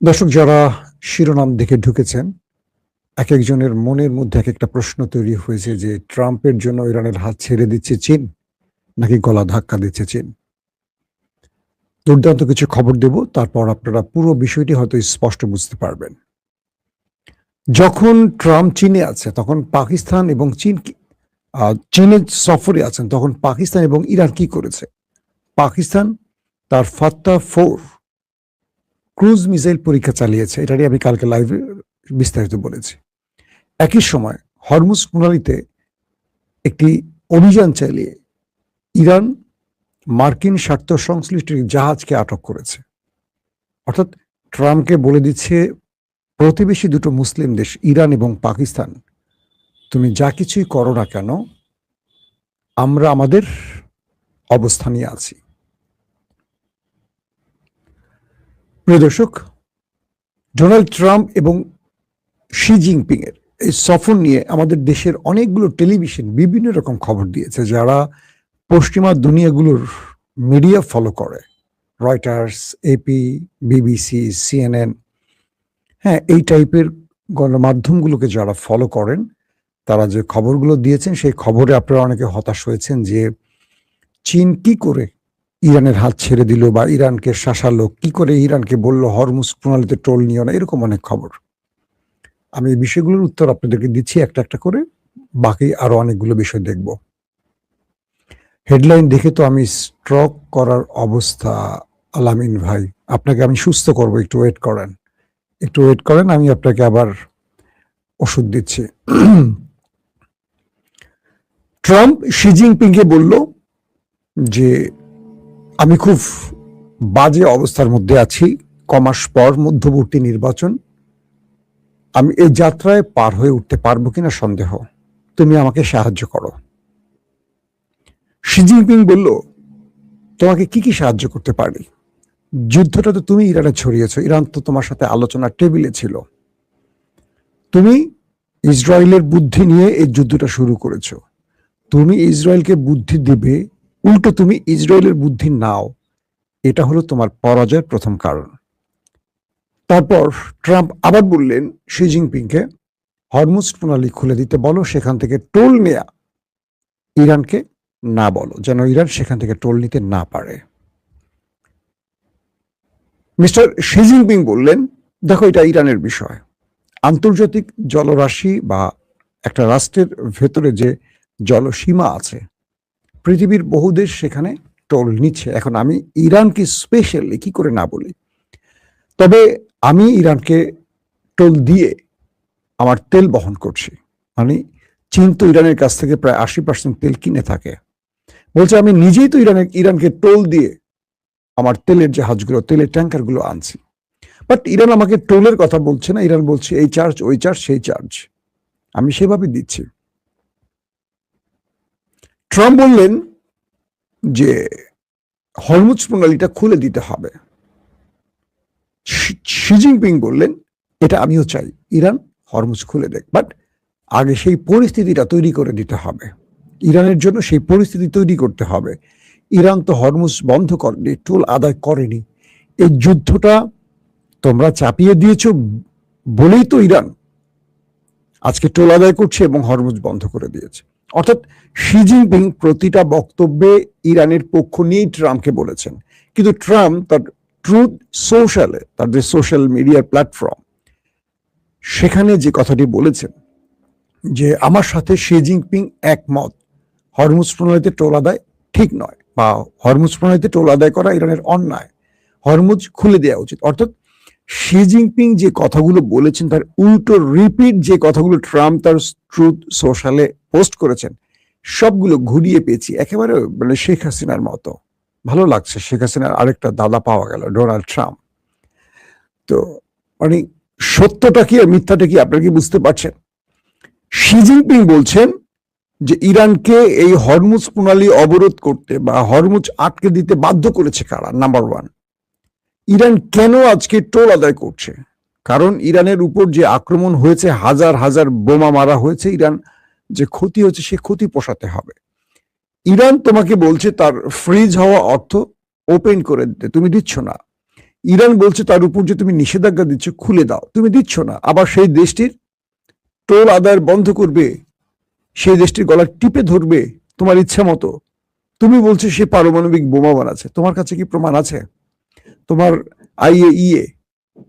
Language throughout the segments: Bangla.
দর্শক, যারা শিরোনাম দেখে ঢুকেছেন, একেকজনের মনের মধ্যে একেকটা প্রশ্ন তৈরি হয়েছে যে ট্রাম্পের জন্য ইরানের হাত ছেড়ে দিচ্ছে চীন, নাকি গলা ধাক্কা দিচ্ছে চীন। দুর্দান্ত কিছু খবর দেব, তারপর আপনারা পুরো বিষয়টি হয়তো স্পষ্ট বুঝতে পারবেন। যখন ট্রাম্প চীনে আছে তখন পাকিস্তান এবং চীনের সফরে আছেন, তখন পাকিস্তান এবং ইরান কি করেছে? পাকিস্তান তার ফাত্তা-4 ক্রুজ মিসাইল পরীক্ষা চালিয়েছে, এটা নিয়ে আমি কালকে লাইভে বিস্তারিত বলেছি। একই সময় হরমুজ প্রণালীতে একটি অভিযান চালিয়ে ইরান মার্কিন স্বার্থ সংশ্লিষ্ট জাহাজকে আটক করেছে। অর্থাৎ ট্রাম্পকে বলে দিচ্ছে প্রতিবেশী দুটো মুসলিম দেশ ইরান এবং পাকিস্তান, তুমি যা কিছুই করো না কেন, আমরা আমাদের অবস্থানে আছি। প্রিয় দর্শক, ডোনাল্ড ট্রাম্প এবং শি জিনপিং এর এই সফর নিয়ে আমাদের দেশের অনেকগুলো টেলিভিশন বিভিন্ন রকম খবর দিয়েছে। যারা পশ্চিমা দুনিয়াগুলোর মিডিয়া ফলো করে, রয়টার্স, এপি, বিবিসি, সিএনএন, হ্যাঁ, এই টাইপের গণমাধ্যমগুলোকে যারা ফলো করেন, তারা যে খবরগুলো দিয়েছেন সেই খবরে আপনারা অনেকে হতাশ হয়েছেন যে চীন কি করে ইরানের হাত ছেড়ে দিল বা ইরানকে শাসালো, কি করে ইরানকে বলল হরমুজ প্রণালীতে টোল নিও না, এরকম অনেক খবর। আমি এই বিষয়গুলোর উত্তর আপনাদেরকে দিচ্ছি একটা একটা করে, বাকি আরো অনেকগুলো বিষয় দেখব। হেডলাইন দেখে তো আমি স্ট্রোক করার অবস্থা। আলামিন ভাই, আপনাকে আমি সুস্থ করব, একটু ওয়েট করেন, একটু ওয়েট করেন, আমি আপনাকে আবার ওষুধ দিচ্ছি। ট্রাম্প শি জিনপিংকে বলল যে আমি খুব বাজে অবস্থার মধ্যে আছি, কমাস পর মধ্যবর্তী নির্বাচন, আমি এই যাত্রায় পার হয়ে উঠতে পারবো কিনা সন্দেহ, তুমি আমাকে সাহায্য করো। শি জিনপিং বলল, তোমাকে কি কি সাহায্য করতে পারি? যুদ্ধটা তো তুমি ইরানে ছড়িয়েছ, ইরান তো তোমার সাথে আলোচনার টেবিলে ছিল, তুমি ইসরায়েলের বুদ্ধি নিয়ে এই যুদ্ধটা শুরু করেছ, তুমি ইসরায়েলকে বুদ্ধি দিবে, উল্টো তুমি ইসরায়েলের বুদ্ধি নাও, এটা হলো তোমার পরাজয়ের প্রথম কারণ। তারপর ট্রাম্প আবার বললেন শি জিনপিংকে, হরমুজ প্রণালী খুলে দিতে বলো, সেখান থেকে টোল নেয়া ইরানকে না বলো, যেন ইরান সেখান থেকে টোল নিতে না পারে। মিস্টার শি জিনপিং বললেন, দেখো, এটা ইরানের বিষয়, আন্তর্জাতিক জলরাশি বা একটা রাষ্ট্রের ভেতরে যে জলসীমা আছে, পৃথিবীর বহু দেশ সেখানে টোল নিচ্ছে, এখন আমি ইরানকে স্পেশালি কি করে না বলি? তবে আমি ইরানকে টোল দিয়ে আমার তেল বহন করছি, মানে চীন তো ইরানের কাছ থেকে প্রায় 80% তেল কিনে থাকে, বলছে আমি নিজেই তো ইরানকে টোল দিয়ে আমার তেলের জাহাজগুলো, তেলের ট্যাঙ্কারগুলো আনছি। বাট ইরান আমাকে টোলের কথা বলছে না, ইরান বলছে এই চার্জ, ওই চার্জ, সেই চার্জ, আমি সেভাবে দিচ্ছি। ট্রাম্প বললেন যে হরমুজ প্রণালীটা খুলে দিতে হবে। শি জিনপিং বললেন, এটা আমিও চাই, ইরান হরমুজ খুলে দেখ, বাট আগে সেই পরিস্থিতিটা তৈরি করে দিতে হবে, ইরানের জন্য সেই পরিস্থিতি তৈরি করতে হবে। ইরান তো হরমুজ বন্ধ করেনি, টোল আদায় করেনি, এই যুদ্ধটা তোমরা চাপিয়ে দিয়েছ বলেই তো ইরান আজকে টোল আদায় করছে এবং হরমুজ বন্ধ করে দিয়েছে। অর্থাৎ শি জিনপিং প্রতিটা বক্তব্যে ইরানের পক্ষ নিয়েই ট্রাম্পকে বলেছেন, কিন্তু ট্রাম্প তার ট্রুথ সোশ্যালে, তার যে সোশ্যাল মিডিয়ার প্ল্যাটফর্ম, সেখানে যে কথাটি বলেছেন যে আমার সাথে শি জিনপিং একমত, হরমুজ প্রণালীতে টোল আদায় ঠিক নয়, বা হরমুজ প্রণালীতে টোল আদায় করা ইরানের অন্যায়, হরমুজ খুলে দেওয়া উচিত। অর্থাৎ শি জিনপিং যে কথাগুলো বলেছেন তার উল্টো রিপিট যে কথাগুলো ট্রাম্প তার ট্রুথ সোশ্যালে পোস্ট করেছেন, সবগুলো ঘুরিয়ে পেয়েছি, একেবারে মানে শেখ হাসিনার মতো। ভালো লাগছে, শেখ হাসিনার আরেকটা দাদা পাওয়া গেল, ডোনাল্ড ট্রাম্প। তো মানে সত্যটা কি আর মিথ্যাটা কি আপনারা কি বুঝতে পারছেন? শি জিনপিং বলছেন যে ইরানকে এই হরমুজ প্রণালী অবরোধ করতে বা হরমুজ আটকে দিতে বাধ্য করেছে কারা? নাম্বার ওয়ান, ইরান কেন আজকে টোল আদায় করছে? কারণ ইরানের উপর যে আক্রমণ হয়েছে, হাজার হাজার বোমা মারা হয়েছে, ইরান যে ক্ষতি হচ্ছে সে ক্ষতি পোষাতে হবে। ইরান তোমাকে বলছে তার ফ্রিজ হওয়া অর্থ ওপেন করে দিতে, তুমি দিচ্ছ না। ইরান বলছে তার উপর যে তুমি নিষেধাজ্ঞা দিচ্ছ খুলে দাও, তুমি দিচ্ছ না। আবার সেই দেশটির টোল আদায় বন্ধ করবে, সেই দেশটির গলা টিপে ধরবে তোমার ইচ্ছা মতো। তুমি বলছো সে পারমাণবিক বোমা বানাচ্ছে, তোমার কাছে কি প্রমাণ আছে? তোমার IAEA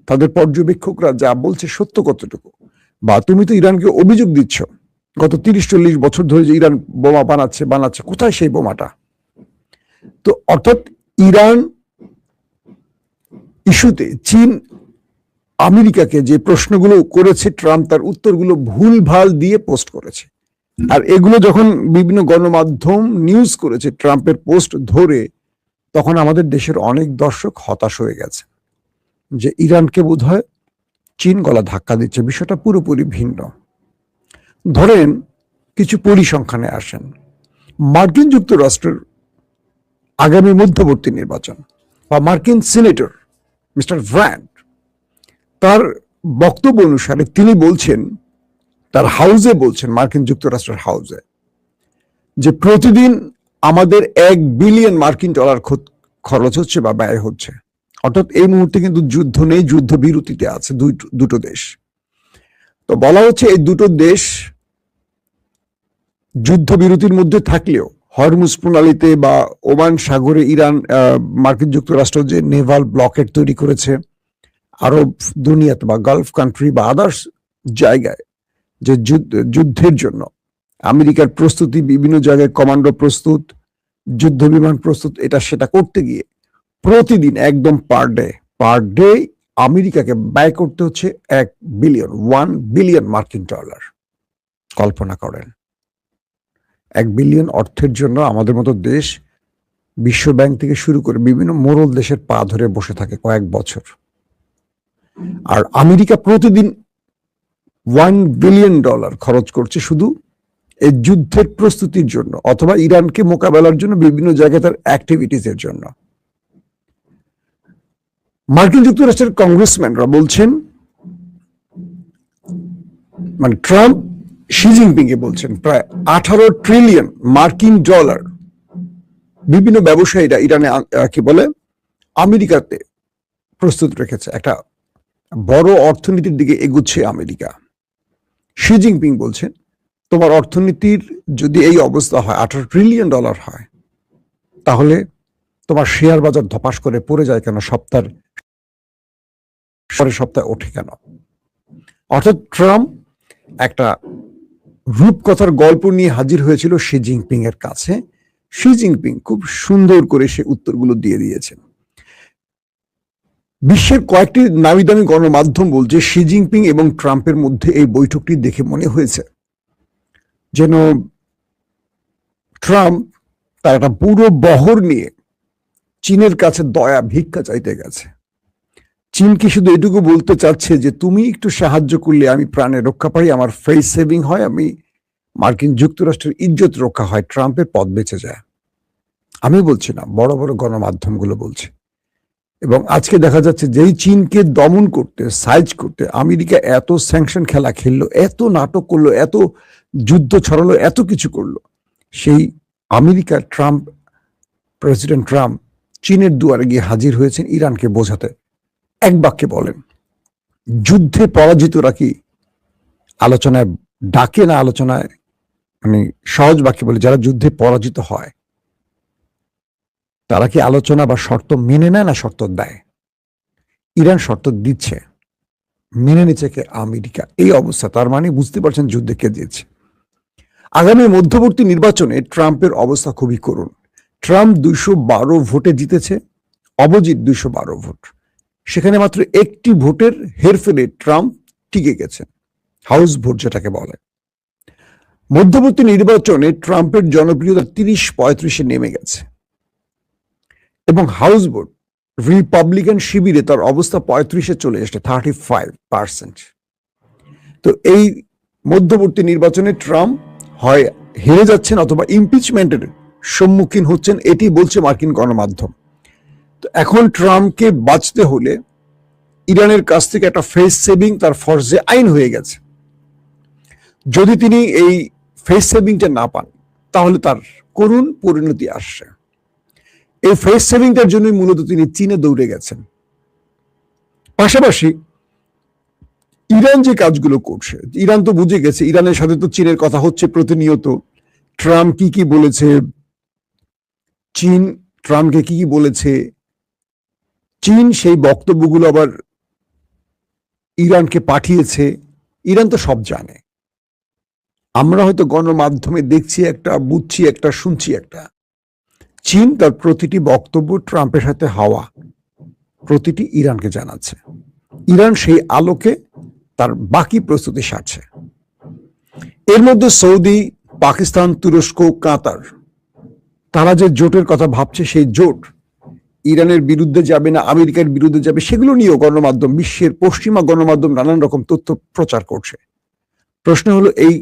তাদের পর্যবেক্ষকরা যা বলছে সত্য কতটুকু? বা তুমি তো ইরানকে অভিযোগ দিচ্ছ গত 30-40 বছর ধরে যে ইরান বোমা বানাচ্ছে, কোথায় সেই বোমাটা? তো অর্থাৎ ইরান ইস্যুতে চীন আমেরিকাকে যে প্রশ্নগুলো করেছে, ট্রাম্প তার উত্তরগুলো ভুলভাল দিয়ে পোস্ট করেছে। আর এগুলো যখন বিভিন্ন গণমাধ্যম নিউজ করেছে ট্রাম্পের পোস্ট ধরে, তখন আমাদের দেশের অনেক দর্শক হতাশ হয়ে গেছে যে ইরানকে বোধহয় চীন গলা ধাক্কা দিচ্ছে। বিষয়টা পুরোপুরি ভিন্ন। ধরেন কিছু পরিসংখ্যানে আসেন। মার্কিন যুক্তরাষ্ট্রের আগামী মধ্যবর্তী নির্বাচন বা মার্কিন সিনেটর মিস্টার ভ্যান্ড, তার বক্তব্য অনুসারে তিনি বলছেন, তার হাউসে বলছেন, মার্কিন যুক্তরাষ্ট্রের হাউসে, যে প্রতিদিন আমাদের $1 বিলিয়ন মার্কিন ডলার খরচ হচ্ছে বা ব্যয় হচ্ছে। অর্থাৎ এই মুহূর্তে কিন্তু যুদ্ধ নেই, যুদ্ধ বিরতিতে আছে দুটো দেশ। তো বলা হচ্ছে এই দুটো দেশ যুদ্ধবিরতির মধ্যে থাকলেও হরমুজ প্রণালীতে বা ওমান সাগরে ইরান মার্কিন যুক্তরাষ্ট্র যে নেভাল ব্লকেট তৈরি করেছে, আরব দুনিয়াতে বা গালফ কান্ট্রি বা আদার্স জায়গায় যে যুদ্ধের জন্য আমেরিকার প্রস্তুতি, বিভিন্ন জায়গায় কমান্ডো প্রস্তুত, যুদ্ধ বিমান প্রস্তুত, এটা সেটা করতে গিয়ে প্রতিদিন একদম পার ডে আমেরিকাকে ব্যয় করতে হচ্ছে $1 বিলিয়ন মার্কিন ডলার। কল্পনা করেন, $1 বিলিয়ন অর্থের জন্য আমাদের মতো দেশ বিশ্ব ব্যাংক থেকে শুরু করে বিভিন্ন মোড়ল দেশের পা ধরে বসে থাকে কয়েক বছর। আর আমেরিকা প্রতিদিন $1 বিলিয়ন খরচ করছে শুধু এই যুদ্ধের প্রস্তুতির জন্য, অথবা ইরানকে মোকাবেলার জন্য বিভিন্ন জায়গায় তার অ্যাক্টিভিটিস এর জন্য। মার্কিন যুক্তরাষ্ট্রের কংগ্রেসম্যানরা বলছেন, মানে ট্রাম্প শি জিনপিং এ বলছেন, প্রায় $18 ট্রিলিয়ন মার্কিন ডলার বিভিন্ন ব্যবসায়ীরা ইরানে কি বলে আমেরিকাতে প্রস্তুত রেখেছে। একটা বড় অর্থনীতির দিকে এগুচ্ছে আমেরিকা। শি জিনপিং বলছেন, তোমার অর্থনীতির যদি এই অবস্থা হয়, $18 ট্রিলিয়ন হয়, তাহলে তোমার শেয়ার বাজার ধপাস করে পড়ে যায় কেন? সপ্তাহে ওঠে কেন? অর্থাৎ ট্রাম্প একটা রূপকথার গল্প নিয়ে হাজির হয়েছিল শি জিনপিং এর কাছে। শি জিনপিং খুব সুন্দর করে সে উত্তরগুলো দিয়ে দিয়েছেন। বিশ্বের কয়েকটি নামি দামি গণমাধ্যম বলছে শি জিনপিং এবং ট্রাম্পের মধ্যে এই বৈঠকটি দেখে মনে হয়েছে যেন ট্রাম্প তার একটা পুরো বহর নিয়ে চীনের কাছে দয়া ভিক্ষা চাইতে গেছে। চীন কি শুধু এটুকু বলতে চাচ্ছে যে তুমি একটু সাহায্য করলে আমি প্রাণে রক্ষা পাই, আমার ফেস সেভিং হয়, আমি মার্কিন যুক্তরাষ্ট্রের ইজ্জত রক্ষা হয়, ট্রাম্পের পদ বেঁচে যায়? আমি বলছি না, বড় বড় গণমাধ্যমগুলো বলছে। এবং আজকে দেখা যাচ্ছে যেই চীনকে দমন করতে, সাইজ করতে আমেরিকা এত স্যাংশন খেলা খেললো, এত নাটক করলো, এত যুদ্ধ ছড়ালো, এত কিছু করলো, সেই আমেরিকার প্রেসিডেন্ট ট্রাম্প চীনের দুয়ারে গিয়ে হাজির হয়েছেন ইরানকে বোঝাতে। এক বাক্যে বলেন, যুদ্ধে পরাজিতরা কি আলোচনায় ডাকে না? আলোচনায় মানে সহজ বাক্যে বলে, যারা যুদ্ধে পরাজিত হয় তারা কি আলোচনা বা শর্ত মেনে নেয় না শর্ত দেয়? ইরান শর্ত দিচ্ছে, মেনে নিচ্ছে কে? আমেরিকা। এই অবস্থা, তার মানে বুঝতে পারছেন যুদ্ধে কে দিয়েছে। আগামী মধ্যবর্তী নির্বাচনে ট্রাম্পের অবস্থা খুবই করুণ। ট্রাম্প 212 ভোটে জিতেছে, অপোজিট 212 ভোট। সেখানে মাত্র একটি ভোটের হেরফেরে ট্রাম্প টিকে গেছেন, হাউস ভোট যেটাকে বলে। মধ্যবর্তী নির্বাচনে ট্রাম্পের জনপ্রিয়তা 30-35-এ নেমে গেছে এবং হাউস ভোট রিপাবলিকান শিবিরে তার অবস্থা 35-এ চলে এসেছে, 35%। তো এই মধ্যবর্তী নির্বাচনে ট্রাম্প হয় হেরে যাচ্ছেন অথবা ইমপিচমেন্টের সম্মুখীন হচ্ছেন, এটি বলছে মার্কিন গণমাধ্যম। তো এখন ট্রাম্পকে বাঁচতে হলে ইরানের কাছ থেকে একটা ফেস সেভিং তার ফরজে আইন হয়ে গেছে। যদি তিনি এই ফেস সেভিংটা না পান, তাহলে তার করুণ পরিণতি আসছে। এই ফেস সেভিংটার জন্যই মূলত তিনি চীনে দৌড়ে গেছেন। পাশাপাশি ইরান যে কাজগুলো করছে, ইরান তো বুঝে গেছে, ইরানের সাথে তো চীনের কথা হচ্ছে প্রতিনিয়ত। ট্রাম্প কি বলেছে, চীন ট্রাম্পকে কি বলেছে, চীন সেই বক্তব্যগুলো আবার ইরানকে পাঠিয়েছে। ইরান তো সব জানে। আমরা হয়তো গণমাধ্যমে দেখছি একটা, বুঝছি একটা, শুনছি একটা। চীন তার প্রতিটি বক্তব্য ট্রাম্পের সাথে হওয়া প্রতিটি ইরানকে জানাচ্ছে। ইরান সেই আলোকে তার বাকি প্রস্তুতি সারছে। এর মধ্যে সৌদি, পাকিস্তান, তুরস্ক, কাতার, তারা যে জোটের কথা ভাবছে, সেই জোট ইরানের বিরুদ্ধে যাবে না আমেরিকার বিরুদ্ধে যাবে, সেগুলো নিয়েও গণমাধ্যম, বিশ্বের পশ্চিমা গণমাধ্যম নানান রকম তথ্য প্রচার করছে। প্রশ্ন হলো, এই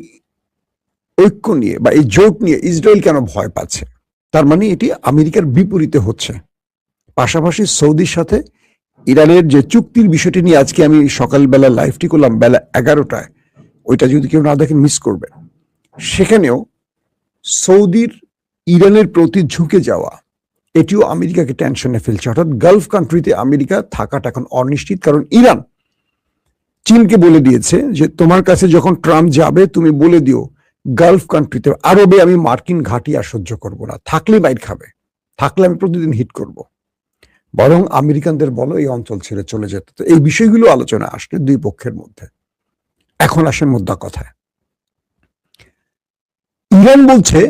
ঐক্য নিয়ে বা এই জোট নিয়ে ইসরায়েল কেন ভয় পাচ্ছে? তার মানে এটি আমেরিকার বিপরীতে হচ্ছে। পাশাপাশি সৌদির সাথে ইরানের যে চুক্তির বিষয়টি নিয়ে আজকে আমি সকালবেলা লাইভটি করলাম বেলা 11টায়, ওইটা যদি কেউ না দেখেন মিস করবে। সেখানেও সৌদির ইরানের প্রতি ঝুঁকে যাওয়া, এটিও আমেরিকাকে টেনশনে ফেলছে। অর্থাৎ গালফ কান্ট্রিতে আমেরিকা থাকাটা এখন অনিশ্চিত। কারণ ইরান চীনকে বলে দিয়েছে যে তোমার কাছে যখন ট্রাম্প যাবে তুমি বলে দিও গালফ কান্ট্রিতে, আরবে আমি মার্কিন ঘাঁটি আর সহ্য করব না, থাকলে বাইর খাবে, থাকলে আমি প্রতিদিন হিট করব, বরং আমেরিকানদের বলো এই অঞ্চল ছেড়ে চলে যেতে। তো এই বিষয়গুলো আলোচনা আসলে দুই পক্ষের মধ্যে। এখন আসেন মুদ্রা কথায়। ইরান বলছে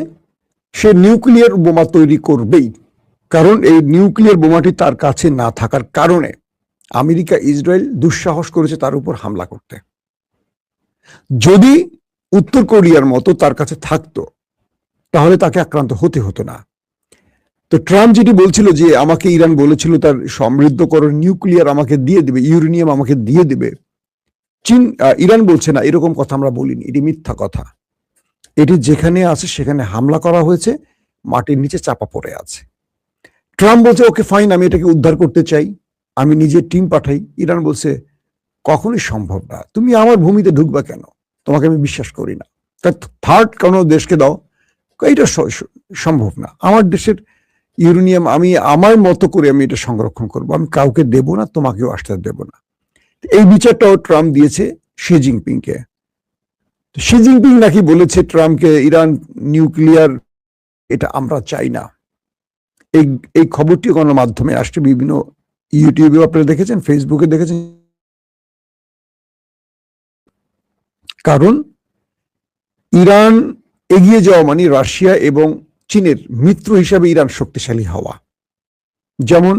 সে নিউক্লিয়ার বোমা তৈরি করবেই, কারণ এই নিউক্লিয়ার বোমাটি তার কাছে না থাকার কারণে আমেরিকা, ইসরায়েল দুঃসাহস করেছে তার উপর হামলা করতে। যদি উত্তর কোরিয়ার মতো তার কাছে থাকতো তাহলে তাকে আক্রান্ত হতে হতো না। তো ট্রাম্প যেটি বলছিল যে আমাকে ইরান বলেছিল তার সমৃদ্ধকরণ নিউক্লিয়ার আমাকে দিয়ে দেবে, ইউরেনিয়াম আমাকে দিয়ে দেবে, চীন ইরান বলছে না এরকম কথা আমরা বলিনি, এটি মিথ্যা কথা। এটি যেখানে আছে সেখানে হামলা করা হয়েছে, মাটির নিচে চাপা পড়ে আছে। ট্রাম্প বলছে ওকে ফাইন, আমি এটাকে উদ্ধার করতে চাই, আমি নিজের টিম পাঠাই। ইরান বলছে কখনোই সম্ভব না, তুমি আমার ভূমিতে ঢুকবা কেন, তোমাকে আমি বিশ্বাস করি না, থার্ড কোনো দেশকে দাও। এটা সম্ভব না, আমার দেশের ইউরেনিয়াম আমি আমার মতো করে আমি এটা সংরক্ষণ করব, আমি কাউকে দেব না, তোমাকেও আসতে দেব না। এই বিচারটাও ট্রাম্প দিয়েছে শি জিনপিংকে। শি জিনপিং নাকি বলেছে ট্রাম্পকে ইরান নিউক্লিয়ার এটা আমরা চাই না। এই খবরটি গণমাধ্যমে আসছে, বিভিন্ন ইউটিউবে আপনারা দেখেছেন, ফেসবুকে দেখেছেন। কারণ ইরান এগিয়ে যাওয়া মানে রাশিয়া এবং চীনের মিত্র হিসাবে ইরান শক্তিশালী হওয়া। যেমন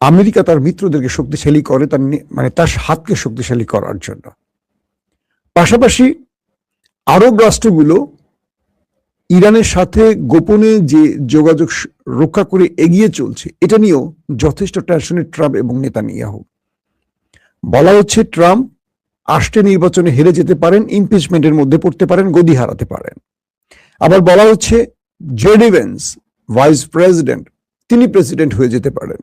আমেরিকা তার মিত্রদেরকে শক্তিশালী করে তার মানে তার হাতকে শক্তিশালী করার জন্য। পাশাপাশি আরব রাষ্ট্রগুলো ইরানের সাথে গোপনে যে যোগাযোগ রক্ষা করে এগিয়ে চলছে, এটা নিয়েও যথেষ্ট টেনশনে ট্রাম্প এবং নেতানিয়াহু। বলা হচ্ছে ট্রাম্প আসছে নির্বাচনে হেরে যেতে পারেন, ইমপিচমেন্টের মধ্যে পড়তে পারেন, গদি হারাতে পারেন। আবার বলা হচ্ছে জেডি ভেন্স ভাইস প্রেসিডেন্ট, তিনি প্রেসিডেন্ট হয়ে যেতে পারেন।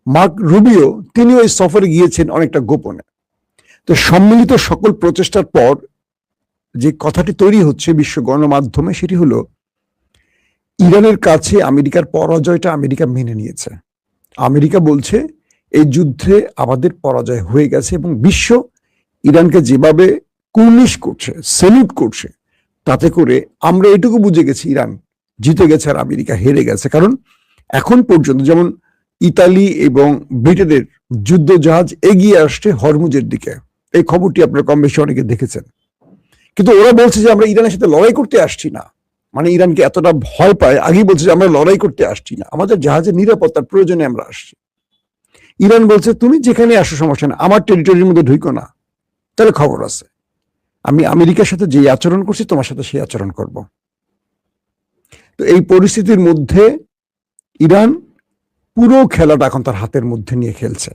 মার্ক রুবিও তিনিও এই সফরে গিয়েছেন অনেকটা গোপনে। তো সম্মিলিত সকল প্রচেষ্টার পর যে কথাটি তৈরি হচ্ছে বিশ্ব গণমাধ্যমে, সেটি হলো ইরানের কাছে আমেরিকার পরাজয়টা আমেরিকা মেনে নিয়েছে। আমেরিকা বলছে এই যুদ্ধে আমাদের পরাজয় হয়ে গেছে, এবং বিশ্ব ইরানকে যেভাবে কুর্নিশ করছে, সেলুট করছে, তাতে করে আমরা এটুকু বুঝে গেছি ইরান জিতে গেছে আর আমেরিকা হেরে গেছে। কারণ এখন পর্যন্ত যেমন ইতালি এবং ব্রিটেনের যুদ্ধ জাহাজ এগিয়ে আসছে হরমুজের দিকে, এই খবরটি আপনারা কম বেশি অনেকে দেখেছেন। কিন্তু ওরা বলছে যে আমরা ইরানের সাথে লড়াই করতে আসছি না, মানে ইরানকে এতটা ভয় পায়, আগেই বলছে যে আমরা লড়াই করতে আসছি না, আমাদের জাহাজের নিরাপত্তার প্রয়োজনে আমরা আসছি। ইরান বলছে তুমি যেখানে আসো সমস্যা না, আমার টেরিটরির মধ্যে ঢুকো না, তাহলে খবর আছে, আমি আমেরিকার সাথে যে আচরণ করছি তোমার সাথে সেই আচরণ করব। তো এই পরিস্থিতির মধ্যে ইরান পুরো খেলাটা এখন তার হাতের মধ্যে নিয়ে খেলছে।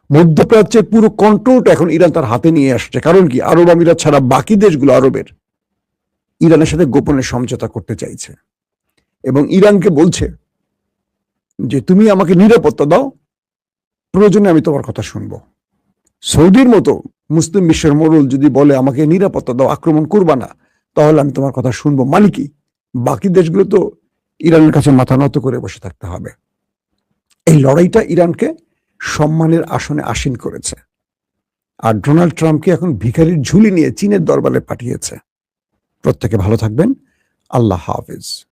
মধ্যপ্রাচ্যের পুরো কন্ট্রোলটা এখন ইরান তার হাতে নিয়ে আসছে। কারণ কি, আরব আমিরাত ছাড়া বাকি দেশগুলো আরবের ইরানের সাথে গোপনে সমঝোতা করতে চাইছে, এবং ইরানকে বলছে যে তুমি আমাকে নিরাপত্তা দাও, প্রয়োজনে আমি তোমার কথা শুনবো। সৌদির মতো মুসলিম বিশ্বের মোড়ল যদি বলে আমাকে নিরাপত্তা দাও, আক্রমণ করবা না, তাহলে আমি তোমার কথা শুনবো। মানে কি, বাকি দেশগুলো তো ইরানের কাছে মাথা নত করে বসে থাকতে হবে। এই লড়াইটা ইরানকে সম্মানের আসনে আসীন করেছে। আর ডোনাল্ড ট্রাম্পকে এখন ভিখারির ঝুলি নিয়ে চীনের দরবারে পাঠিয়েছে। প্রত্যেকে ভালো থাকবেন। আল্লাহ হাফেজ।